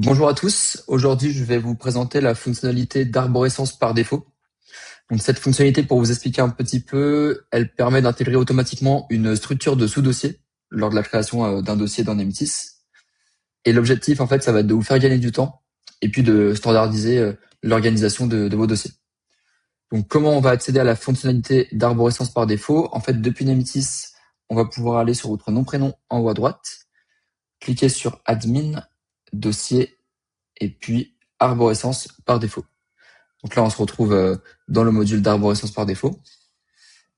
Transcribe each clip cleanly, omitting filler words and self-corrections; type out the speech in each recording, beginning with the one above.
Bonjour à tous. Aujourd'hui, je vais vous présenter la fonctionnalité d'arborescence par défaut. Donc, cette fonctionnalité, pour vous expliquer un petit peu, elle permet d'intégrer automatiquement une structure de sous-dossier lors de la création d'un dossier dans Nemetis. Et l'objectif, en fait, ça va être de vous faire gagner du temps et puis de standardiser l'organisation de vos dossiers. Donc, comment on va accéder à la fonctionnalité d'arborescence par défaut? En fait, depuis Nemetis, on va pouvoir aller sur votre nom-prénom en haut à droite, cliquer sur Admin, Dossier, et puis arborescence par défaut. Donc là, on se retrouve dans le module d'arborescence par défaut.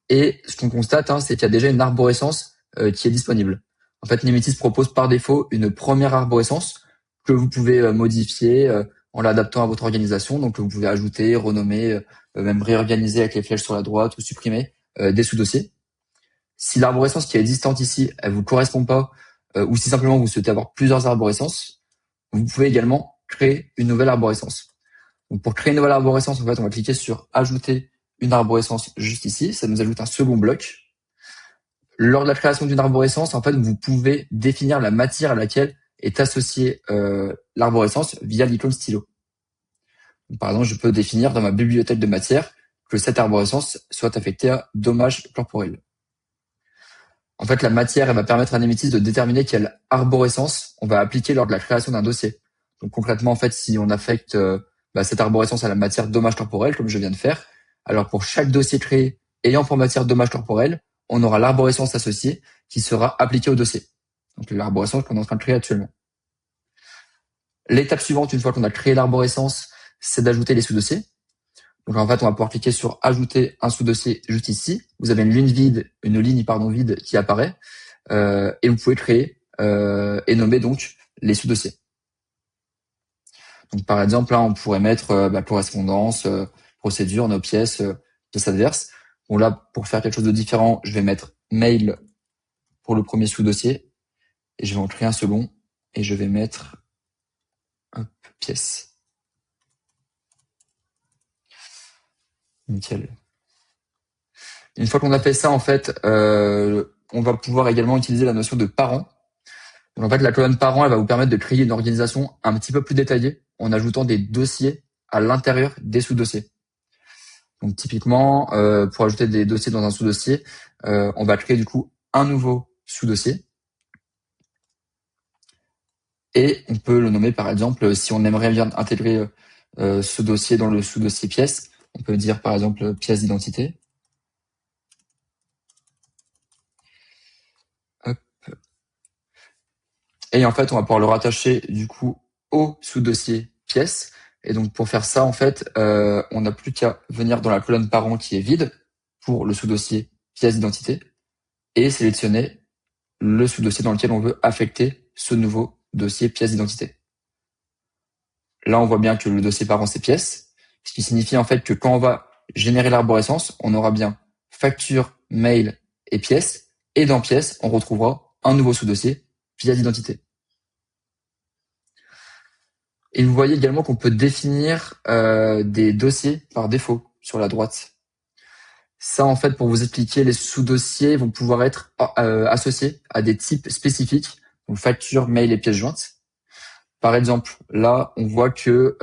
Et ce qu'on constate, c'est qu'il y a déjà une arborescence qui est disponible. En fait, Nemetis propose par défaut une première arborescence que vous pouvez modifier en l'adaptant à votre organisation. Donc, vous pouvez ajouter, renommer, même réorganiser avec les flèches sur la droite ou supprimer des sous-dossiers. Si l'arborescence qui est existante ici, elle vous correspond pas, ou si simplement vous souhaitez avoir plusieurs arborescences, vous pouvez également créer une nouvelle arborescence. Donc pour créer une nouvelle arborescence, en fait, on va cliquer sur ajouter une arborescence juste ici. Ça nous ajoute un second bloc. Lors de la création d'une arborescence, en fait, vous pouvez définir la matière à laquelle est associée l'arborescence via l'icône stylo. Donc, par exemple, je peux définir dans ma bibliothèque de matière que cette arborescence soit affectée à dommages corporels. En fait, la matière, elle va permettre à Nemetis de déterminer quelle arborescence on va appliquer lors de la création d'un dossier. Donc concrètement, en fait, si on affecte cette arborescence à la matière dommage corporel, comme je viens de faire, alors pour chaque dossier créé ayant pour matière dommage corporel, on aura l'arborescence associée qui sera appliquée au dossier. Donc l'arborescence qu'on est en train de créer actuellement. L'étape suivante, une fois qu'on a créé l'arborescence, c'est d'ajouter les sous-dossiers. Donc en fait, on va pouvoir cliquer sur ajouter un sous-dossier juste ici. Vous avez une ligne vide qui apparaît et vous pouvez créer et nommer donc les sous-dossiers. Donc par exemple, là, on pourrait mettre correspondance, procédure, nos pièces, pièces adverses. Bon là, pour faire quelque chose de différent, je vais mettre mail pour le premier sous-dossier et je vais en créer un second et je vais mettre pièce. Nickel. Une fois qu'on a fait ça, en fait, on va pouvoir également utiliser la notion de parent. Donc en fait, la colonne parent, elle va vous permettre de créer une organisation un petit peu plus détaillée en ajoutant des dossiers à l'intérieur des sous-dossiers. Donc typiquement, pour ajouter des dossiers dans un sous-dossier, on va créer du coup un nouveau sous-dossier. Et on peut le nommer par exemple, si on aimerait bien intégrer ce dossier dans le sous-dossier pièce, on peut dire par exemple pièce d'identité. Hop. Et en fait, on va pouvoir le rattacher du coup au sous-dossier pièce. Et donc pour faire ça, en fait, on n'a plus qu'à venir dans la colonne parent qui est vide pour le sous-dossier pièce d'identité et sélectionner le sous-dossier dans lequel on veut affecter ce nouveau dossier pièce d'identité. Là, on voit bien que le dossier parent, c'est pièce, ce qui signifie en fait que quand on va générer l'arborescence, on aura bien facture, mail et pièce. Et dans pièce, on retrouvera un nouveau sous-dossier pièce d'identité. Et vous voyez également qu'on peut définir des dossiers par défaut sur la droite. Ça, en fait, pour vous expliquer, les sous-dossiers vont pouvoir être associés à des types spécifiques, donc facture, mail et pièces jointes. Par exemple, là, on voit que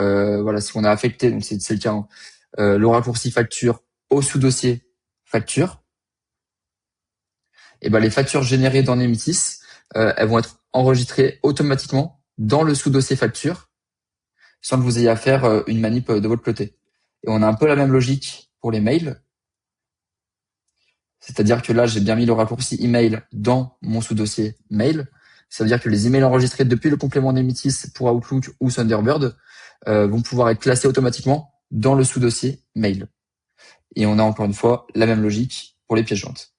si on a affecté, donc c'est le cas, le raccourci facture au sous-dossier facture, et les factures générées dans Nemetis, elles vont être enregistrées automatiquement dans le sous-dossier facture, sans que vous ayez à faire une manip de votre côté. Et on a un peu la même logique pour les mails. C'est-à-dire que là, j'ai bien mis le raccourci email dans mon sous-dossier mail. Ça veut dire que les emails enregistrés depuis le complément Nemetis pour Outlook ou Thunderbird vont pouvoir être classés automatiquement dans le sous-dossier mail. Et on a encore une fois la même logique pour les pièces jointes.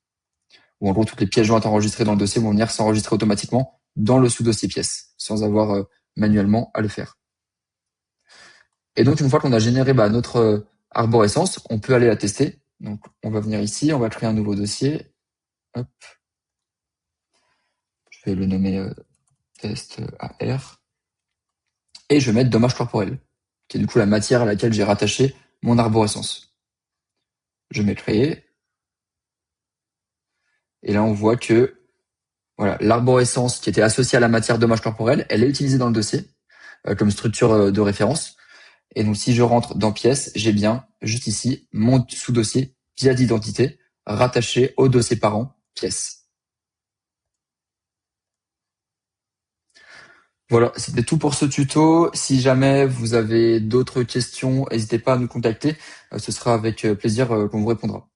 Où en gros, toutes les pièces jointes enregistrées dans le dossier vont venir s'enregistrer automatiquement dans le sous-dossier pièces, sans avoir manuellement à le faire. Et donc, une fois qu'on a généré notre arborescence, on peut aller la tester. Donc, on va venir ici, on va créer un nouveau dossier. Hop. Je vais le nommer test AR. Et je vais mettre dommage corporel, qui est du coup la matière à laquelle j'ai rattaché mon arborescence. Je mets créer. Et là, on voit que voilà, l'arborescence qui était associée à la matière dommage corporel, elle est utilisée dans le dossier. comme structure de référence. Et donc, si je rentre dans pièces, j'ai bien, juste ici, mon sous-dossier pièce d'identité rattaché au dossier parent pièces. Voilà, c'était tout pour ce tuto. Si jamais vous avez d'autres questions, n'hésitez pas à nous contacter. Ce sera avec plaisir qu'on vous répondra.